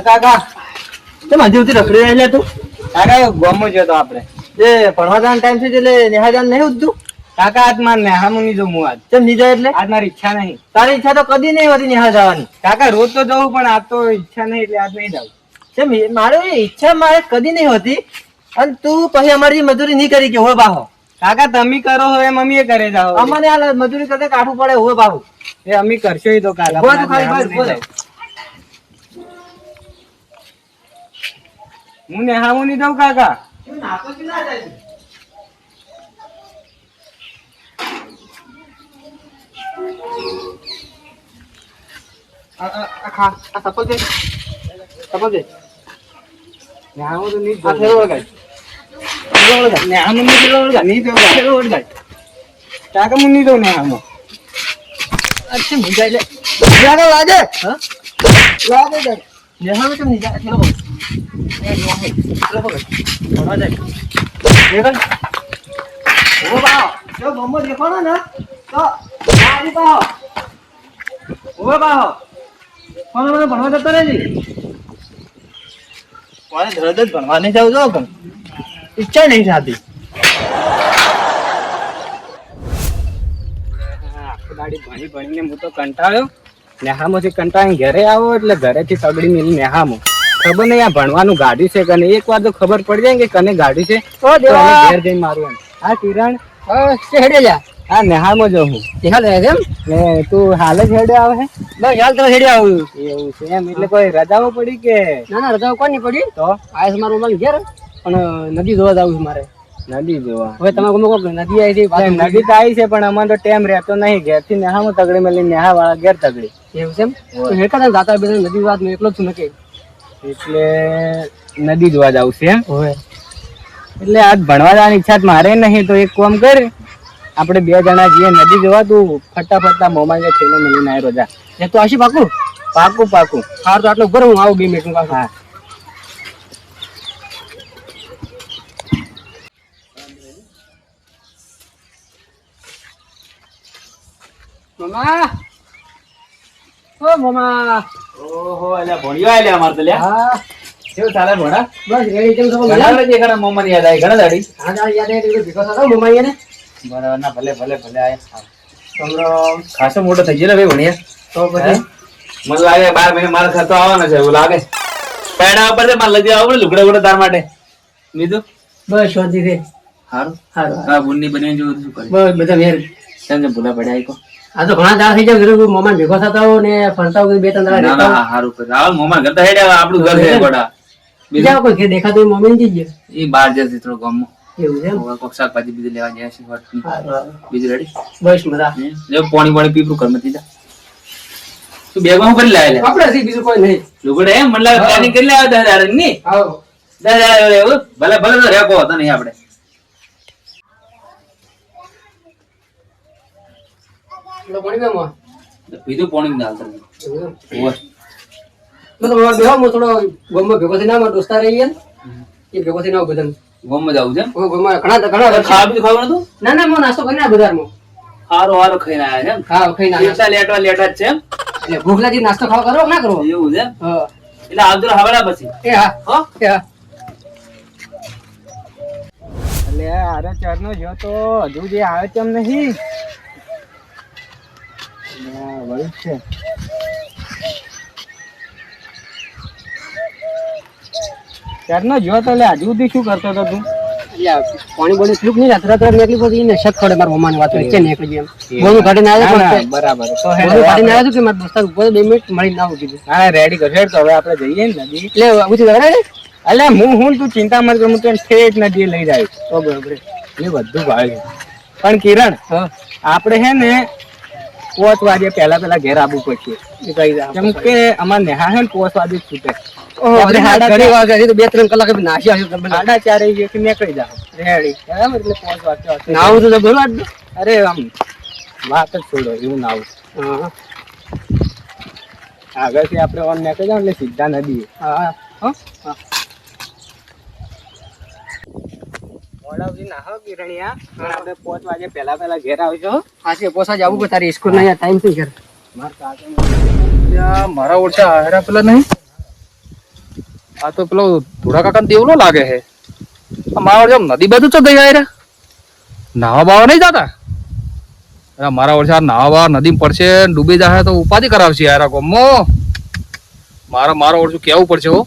કાકા તમે હજુ સુધી રખડી રહેલા તું? કાકા ગોમો જતો આપણે જે ભણવા જવાનો ટાઈમ છે એટલે નેહા જવાનું નહીં ઉઠતું? કાકા આજ માર નેહામું નહીં જવું આજ. કેમ નહીં જાય એટલે? આજ મારી ઈચ્છા નહીં. તારી ઈચ્છા તો કદી નહીં હોતી નેહા જવાની. કાકા રોજ તો જવું પણ આજ તો ઈચ્છા નહીં એટલે આજ નહીં જાઉં. કેમ મારે ઈચ્છા મારે કદી નહીં હોતી અને તું પછી અમારી મજૂરી નહીં કરી કે હોય બાહો. કાકા તમે કરો હવે મમ્મી એ કરે જાઓ. અમને આ મજૂરી કરતા કાઢવું પડે હોય બાહુ. એ અમે કરશો ઈ તો કાકા. બોલ તું ખાલી બોલ. હું નેહામું નહીં જાઉં કાકા. નેહામું તો નહીં જાઉં. નેહામું નહીં જાઉં. કાકા હું નહીં જાઉં નેહામું. અચ્છા નહીં જાય એટલે લાગે હા લાગે જાય નેહા કેમ નહીં જાય ચલો બોલ ચલો બોલ ભણવા જાય દેખન ઓ બાઓ જો ગમો દેખાણો ને તો આલી બાઓ ઓ બાઓ કોણ મને ભણવા જતો રહેજી કોને ધરદ જ ભણવા નહીં જાવ જો પણ ઈચ્છા નહીં થતી ગાડી ભણી ભણીને હું તો કંટાળ્યો. નેહામાંથી કંટાળીને ઘરે આવો એટલે ઘરેથી તગડી મિલી નેહામો ખબર નહીં આ ભણવાનું ગાડ્યું છે કને એક વાર તો ખબર પડી જાય કે કને ગાડ્યું છે તો ઘેર જઈને મારું એમ. હા કિરણ હેડે જા હા નેહામો જો હું હેલ એમ ને તું હાલ જ હેડે આવે છે બસ હાલ તો હેડે આવું એવું છે એમ એટલે કોઈ રજાઓ પડી કે ના ના રજાઓ કોની પડી તો આયસ મારું મન ઘેર પણ નદી જોવા જવું છે મારે નદી જોવા. હવે તમે ગમે કોક નદી આવી છે નદી તો આવી છે પણ અમારે તો ટાઈમ રહેતો નહીં ઘેર થી નેહામાં તગડી મેલી નેહા વાળા ઘેર તગડી એવું છે એમ હેઠા જાતા બે નદી વાત મેં એકલો જ છું નકે એટલે નદી જોવા જવું છે એમ. હવે એટલે આજ ભણવા જવાની ઈચ્છા મારે નહીં તો એક કામ કર આપણે બે જણા જઈએ નદી જોવા તું ફટાફટ મોબાઈલ ને થેલો મેલીને આવ્યો જા. એ તો આશી પાકું પાકું પાકું. હાર તો આટલો ભર હું આવું 2 મિનિટ પાછું હા મમ્મા ઓ મમ્મા ઓહો એટલે ભણ્યો આલે અમાર તો લે. હા કેવું ચાલે ભણા? બસ રેડી કેમ છો ઘણા વાગે ઘણા મોમાં યાદ આવી ઘણા દાડી. હા યાદ આવે એટલે ભીખો થતો મમ્મા એને બરાબર ના ભલે ભલે ભલે આયા. તમરો ખાસો મોટો થઈ ગયો ને ભાઈ ભણ્યા તો પછી મને લાગે 12 મહિને મારા ખર્ચો આવવાનો છે એવું લાગે. પેડા ઉપર છે મારે લઈ આવવું લુગડા ગુડા તાર માટે બીજું બસ શાંતિ રે સારું. સારું હા બુનની બની જોયું શું કરે બસ બધા મેર તમને ભૂલા પડ્યા આઈકો. આ તો ઘણા દાડા થઈ જાય ઘરે મમ્મા ભેગો થતા હો ને ફરતા હોય 2-3 દાડા ના ના સારું કરે આવ મોમાં ઘર તો હેડ્યા આપણું ઘર છે ગોડા બીજા કોઈ ઘેર દેખાતું મમ્મી ને જઈએ એ બહાર જશે થોડો ગામમાં એવું છે એમ કોક શાકભાજી બીજું લેવા જાય છે બીજું રેડી બસ મજા જો પાણી પીપરું ઘરમાં પીધા તું બેગમાં કરી લાવે આપણે બીજું કોઈ નહીં લુગડે એમ મને લાગે પ્લાનિંગ કરી લાવે 10,000 ની આવો 10,000 એવું ભલે ભલે તો રેકો હતો નહીં આપણે બીજું પાણી ના હાલતા થોડો ગમો ભેગો થઈને આમાં દોસ્તા રહીએ એ ભેગો થઈને આવું બધા ગામમાં જવું છે ઘણા ખાવા બીજું ખાવાનું હતું ના ના નાસ્તો કરીને બજારમાં હારો હારો ખાઈને આવ્યા છે હા ખાઈને લેટા લેટા જ છે એમ એટલે ભૂખ લાગી નાસ્તો ખાવા કરો ના કરો એવું છે હા એટલે આવજો હવાડા પછી એ હા હો એ હા એટલે આરે ચરનો જો તો હજુ જે આવે તેમ નહીં વળી છે ચરનો જો તો લે હજુ સુધી શું કરતો હતો તું પાણી બોલી સ્લીપ નહીં રાત નીકળી પછી ને શક ખડે મારા મમ્માની વાત છે નીકળી એમ બોલું કાઢીને આવ્યો બરાબર તો બોલું કાઢીને આવ્યો કે મારા દોસ્તાર ઉપર 2 મિનિટ મળી ના ઉઠી હા રેડી કર હેડ તો હવે આપણે જઈએ ને નદી એટલે ઉઠી જવા ને એટલે હું તું ચિંતા મત કર હું તને ઠેઠ નદી લઈ જાય તો બરાબર એ બધું ભાવે પણ કિરણ હા આપણે હે ને 5 વાગે પેલા ઘેર આવવું પડશે એ કઈ જા કેમ કે અમાર નેહા હે ને 5 વાગે છૂટે આપણે ઘણી વાર કરી તો 2-3 કલાક નાસી આવ્યો 4:30 વાગે નીકળી જાવ રેડી બરાબર એટલે 5 વાગે નાવું તો બોલો અરે આમ વાત જ છોડો એવું ના આવું હા આગળથી આપણે ઓન નીકળી જાવ એટલે સીધા નદી હા હા મોડા સુધી નાહો કિરણિયા પણ આપણે 5 વાગે પહેલા ઘેર આવજો આજે પોસા જવું કે તારી સ્કૂલ નહીં ટાઈમ થઈ ગયો માર કાકા મારા ઓળખા હારા પેલા નહીં આ તો પેલો ધોળા કાકા દેવલો લાગે છે મારા ઓળખા નદી બાજુ તો ગયા યાર નાવા બાવા નહીં જતા મારા ઓળખા નાવા બાવા નદી પડશે ડૂબી જાય તો ઉપાધિ કરાવશે યાર ગમો મારો ઓળખું કેવું પડશે હો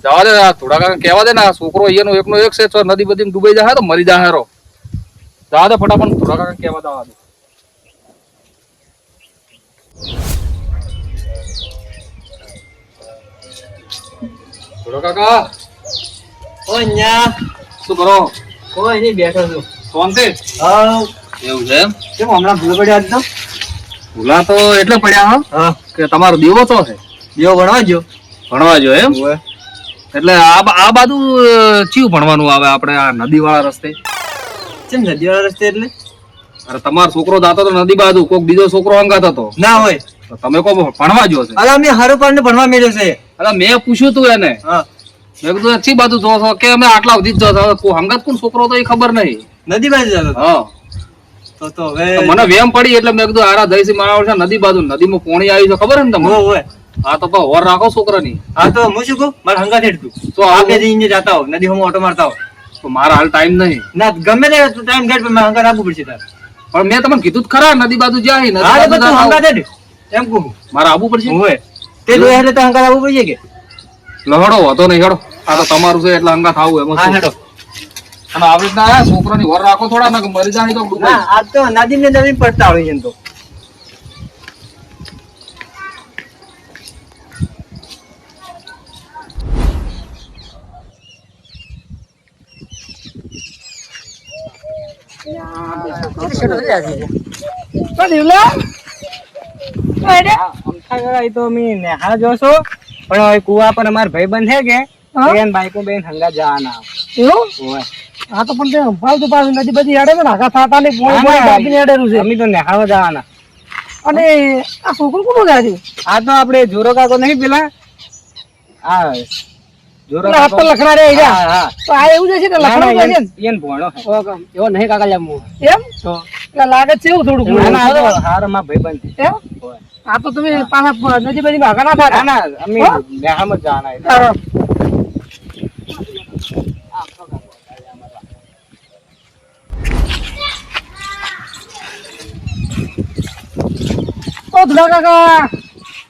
જવા દે ધોળા કાકા કહેવા દે ને આ છોકરો અહીંયાનો એકનો એક છે તો નદી બધી ડૂબાઈ જાય તો મરી જાય રો જવા દે ફટાફટ ધોળા કાકા કહેવા જવા દે ધોળા કાકા ઓ ન્યા શું કરો કોઈ નહીં બેઠો છું શાંતિ હા એવું છે એમ કેમ હમણાં ભૂલ પડ્યા આજ તો ભૂલા તો એટલે પડ્યા હા કે તમારો દીવો તો છે દેવો ભણવા જો ભણવા જો એમ એટલે આ બાજુ ચિયું ભણવાનું આવે આપણે આ નદી વાળા રસ્તે કેમ નદીવાળા રસ્તે એટલે અરે તમારો છોકરો જાતો તો નદી બાજુ કોક બીજો છોકરો અંગાત હતો ના હોય તો તમે કો ભણવા જો છે અલા મેં હરુપાને ભણવા મેળ્યો છે અરે મેં પૂછ્યું તું એને હા મેં કીધું અચ્છી બાજુ જો છો કે અમે આટલા સુધી જ જો છો હંગાત કોણ છોકરો તો એ ખબર નહીં નદી બાજુ જતો હતો. હા તો તો હવે મને વેમ પડી એટલે મેં કીધું આરા દઈસી મારા વર્ષે નદી બાજુ નદીમાં પોણી આવી છે ખબર ને તમને હોય હા તો હોર રાખો છોકરાની હા તો હું શું કહું મારે હંગાત હેડતું તો આ આ બે જઈને જતા હો નદી હમ ઓટો મારતા હો તો મારા હાલ ટાઈમ નહીં ના ગમે તે ટાઈમ ઘેટ પર મારે હંગાત આપવું પડશે તારે પણ મેં તમને કીધું જ ખરા નદી બાજુ જાય નદી હા તો બાજુ તું જાઓ. હંગાત હેડ એમ કહું મારે આવવું પડશે હોય તે જોયા એટલે તો હંગાત આપવું પડશે કે લહડો હતો નહીં હેડો આ તો તમારું છે એટલે અંગા થાવું એમાં હા શું? હેડો અને આવી રીતના છોકરાની વર રાખો થોડા ને મરી જાય તો ડૂબાય. ના આજ તો નદી ને નદી પડતા હોય એમ તો અમથા તો મી નેહા જોશો પણ હવે કુવા પર અમાર ભાઈબંધ છે કે બેન બાઈકો બેન હંગા જવાના એવું હા તો પણ તે ફાલતુ પાછું નદી બધી હેડે ને આખા થાતા ને પોણી પોણી દાબીને હેડેલું છે અમે તો નેહાવા જવાના અને આ છોકરું કોનું ગયા છે આ તો આપણે જોરો કાકો નહીં પેલા આ જોરો હાથ તો લખડા રે હા હા તો આ એવું છે કે લખડા છે ને એને ભણો છે. એવો નહીં કાકા જામુ એમ તો એટલે લાગે છે એવું થોડું ના, ના, આ તો હારો માં ભાઈબંધ છે. એમ આ તો તમે પાછા નદી બધી ભાગા ના ના થતા ના અમે નેહામાં જ જવાના એટલે. હા. ઓ ધુલા કાકા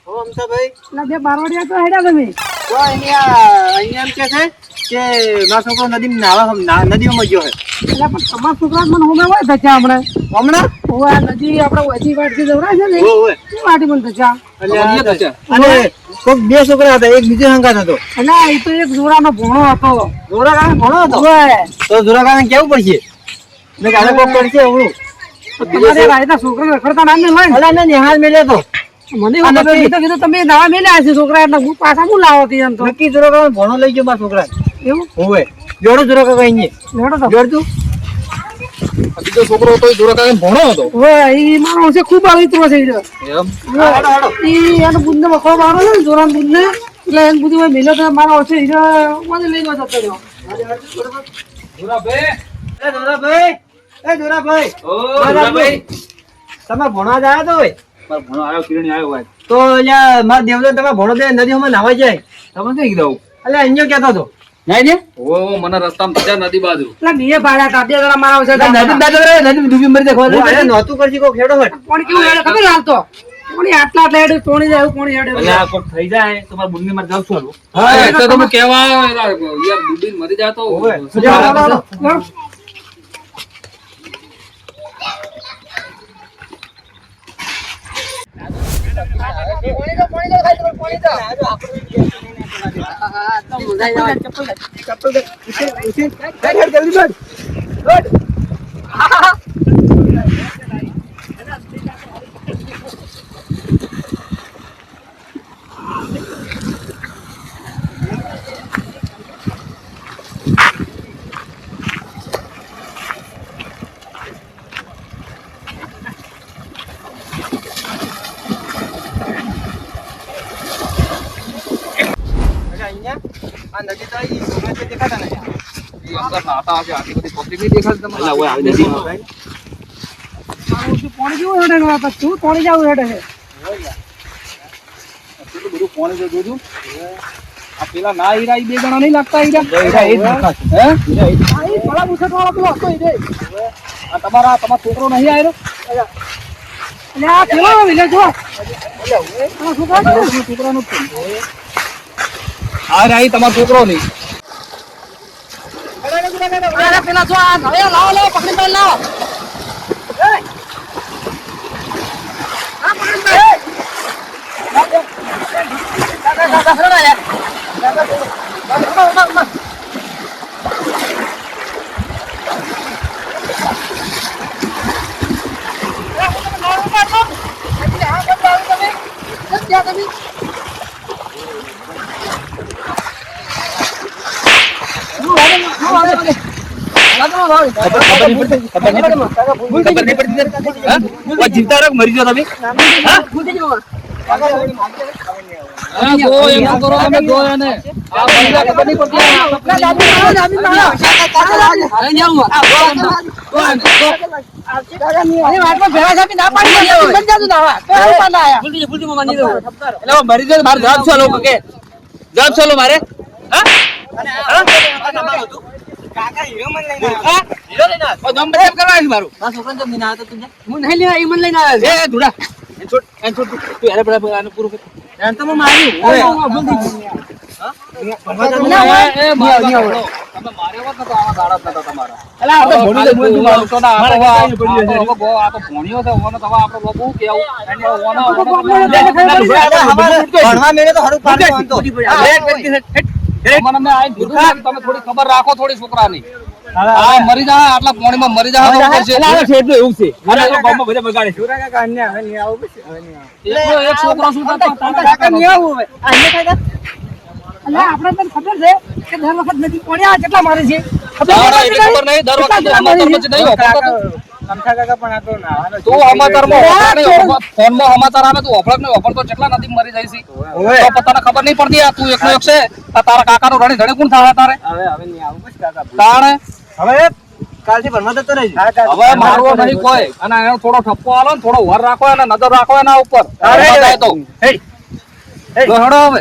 ઓ અમથાભાઈ ના બે બારવાડિયા તો હેડ્યા તમે તો અહીંયા એમ કે છે કે મારો છોકરો નદીમાં નાવા નદીમાં ગયો છે એટલે પણ તમારા છોકરા મને હોમે હોય થયા હમણાં ઓવા નદી આપણે ઓછી વાટથી જવરાય છે ને એ વાટી પણ થયા અને કોક બે છોકરા હતા એક બીજો હંગાત હતો અને એ તો એક જોરાનો ભોણો હતો જોરાનો ભોણો હતો તો જોરાને કેવું પડશે મેં કાલે કોક પડશે એવું તમારે રાયના છોકરા રખડતા નામ ને લઈ અલા ને નિહાલ મેલે તો મને એવું કીધું તમે નાવા મેલ્યા છે છોકરા એટલે હું પાછા હું લાવો તી એમ તો નક્કી જોરા ભોણો લઈ ગયો મારા છોકરા એવું હોવે જોડો જોરા કાકા અહીંયા જોડો તો જોડ તું બીજો છોકરો હતો એ ધોળા કાકા ભણો હતો ઓય ઈ મારો છે ખૂબ આવિત્રો છે એમ ઈ એનો બુંદે મખો મારો છે જોરાન બુંદે એટલે એન બુંદે મેં મેલો તો મારો છે ઈ મને લઈ ગયો જતો રહ્યો ધોળાભાઈ એ જોરાભાઈ ઓ ધોળાભાઈ તમે ભણવા જાય તો હોય મારો ભણો આવ્યો કિરણી આવ્યો ભાઈ તો અહીંયા મારા દેવદા તમે ભણો દે નદીમાં નાવા જાય તમે કઈ કીધું એટલે અહીંયા કહેતો હતો નહીં ને ઓ મને રસ્તામાં થયા નદી બાજુ એટલે નીએ ભાડા તા બે જણા મારા છે નદી ડૂબી મરી દેખો અરે નહોતું કરજી કો ખેડો હટ કોણ કેવું હેડે ખબર હાલતો કોણી આટલા હેડે તોણી જાય કોણી હેડે એટલે આ કોક થઈ જાય તમારા બુનની માં જાવ છું હા એટલે તમે કેવા યાર ડૂબીને મરી જાતો અહીંયા આ નદી તો ઈ સુરત દેખાતા નથી અંદર નાતા હશે આટલી બધી પબ્લિક નહીં દેખાતી તમને અલા ઓય આવી નદી પાણી જેવું હેડે ને આ તું પાણી જેવું હેડે છે એટલું બધું પાણી જો જોજો આ પેલા ના હીરા ઈ બે જણા નહીં લાગતા હીરા એ જ નખાશે. હે આ ભલા મુસટ વાળો પેલો હતો ઈ રે આ તમારા છોકરો નહીં આવ્યો એટલે આ પેલો વિલે જો આ છોકરા છોકરાનો આ રહી તમારો છોકરો નહીં પેલા જો આ હવે લાવો પકડી લાવો જીવતા રહો મરી જાઓ તમે મરી જાઓ મારે જવાબ છો લોકો કે જવાબ છો મારે તમે થોડી ખબર રાખો થોડી છોકરાની મરી જાય આટલા પાણીમાં મરી જાય એવું છે એક છોકરો શું આપણે તને ખબર છે કે દર વખત નદી પડ્યા કેટલા મારે છે ખબર નહીં દર વખતે સમાચાર પછી નહીં તું ફોનમાં સમાચાર આવે તું ઓફળક નહીં ઓફળ તો કેટલા નદી મરી જાય છે તો પતાને ખબર નહીં પડતી આ તું એકલો એક છે તારા કાકાનો રણી ધણી કોણ થાય તારે તાણે હવે કાલથી ભણવા જતો રહેજો હવે મારવો નહીં કોઈ અને એનો થોડો ઠપકો આલો ને થોડો વર રાખો અને નજર રાખો એના ઉપર બતાય તો હેડો હવે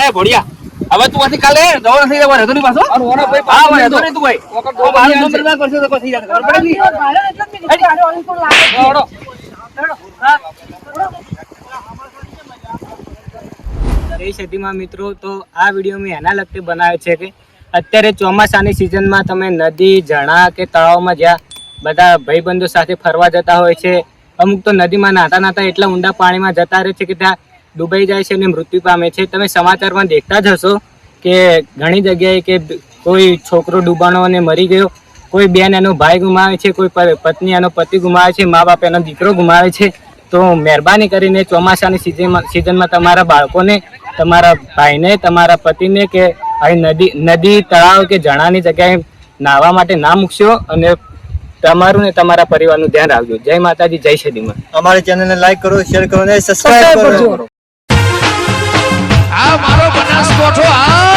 એ ભોળિયા હવે તું આથી કાલે જવો નથી જવો રહેતો નહીં પાછો અને ઓને ભાઈ હા રહેતો નહીં તું ભાઈ તો મારું નંબર કરશે તો પછી યાદ ખબર પડે હેડો જય સદીમાં મિત્રો તો આ વિડીયો મેં એના લગતી બનાવ્યો છે કે અત્યારે ચોમાસાની સિઝનમાં તમે નદી ઝરણા કે તળાવમાં જ્યાં બધા ભાઈબંધો સાથે ફરવા જતા હોય છે અમુક તો નદીમાં નાતા એટલા ઊંડા પાણીમાં જતા રહે છે કે ત્યાં ડૂબાઈ જાય છે અને મૃત્યુ પામે છે તમે સમાચારમાં દેખતા જ હશો કે ઘણી જગ્યાએ કે કોઈ છોકરો ડૂબાણો અને મરી ગયો, કોઈ બેન એનો ભાઈ ગુમાવે છે, કોઈ પત્ની એનો પતિ ગુમાવે છે, મા બાપ એનો દીકરો ગુમાવે છે. તો મહેરબાની કરીને ચોમાસાની સિઝનમાં તમારા બાળકોને, તમારા ભાઈને, તમારા પતિને કે આવી નદી તળાવ કે ઝરણાની જગ્યાએ નાહવા માટે ના મૂકશો અને તમારું ને તમારા પરિવારનું ધ્યાન રાખજો. જય માતાજી, જય સદીમાં. અમારી ચેનલને લાઈક કરો, શેર કરો અને સબસ્ક્રાઇબ કરો. આ મારો બનાસકોઠો આ